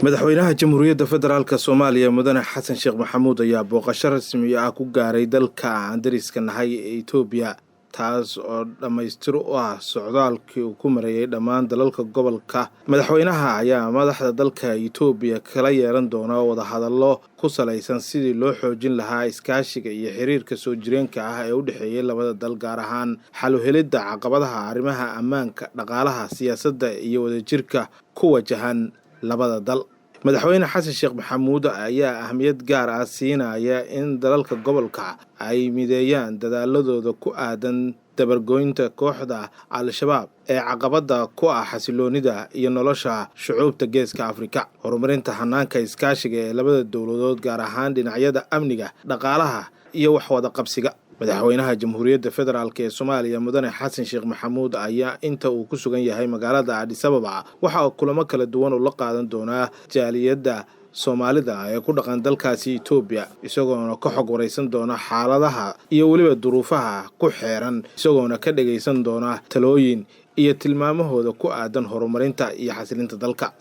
madaxweynaha jamhuuriyadda federaalka Soomaaliya mudane Xasan Sheekh Maxamuud ayaa booqasho rasmi ah ku gaaray dalka Andariska nahay ee Itoobiya taas oo dhamaystir u ah socdaalkii uu ku mareeyay dhammaan dalalka gobolka. Madaxweynaha ayaa madaxda dalka Itoobiya kala yeelan doona wada hadallo ku saleysan sidii loo xoojin lahaa iskaashiga iyo xiriirka soo jireenka ah ee u dhaxeeya labada dal, gaar ahaan xal u helidda caqabadaha arrimaha ammaanka, dhaqaalaha, siyaasadda iyo wadajirka ku wajahan labada dal. madaxweyne Xasan Sheekh Maxamuud ayaa ahmiyad gaar ah siinaya in dalalka gobolka ay mideeyaan dadaaladooda ku aadan dabargoynta kooxda Al-Shabaab ee caqabada ku ah xasiloonida iyo nolosha shucuubta Geeska Afrika. Horumarinta hanaanka iskaashiga ee labada dowladood, gaar ahaan dhinacyada amniga, dhaqaalaha iyo wax wada qabsiga. madaxweynaha jamhuuriyadda federaalka ee Soomaaliya mudane Xasan Sheekh Maxamuud ayaa inta uu ku sugan yahay magaalada Addis Ababa waxa uu kulamo kala duwan u la qaadan doonaa jaaliyadda Soomaalida ee ku dhaqan dalkaasi Itoobiya, isagoona ka xog wareysan doona xaaladaha iyo waliba duruufaha ku xeeran, isagoona ka dhageysan doona talooyin iyo tilmaamahooda ku aadan horumarinta iyo xasilinta dalka.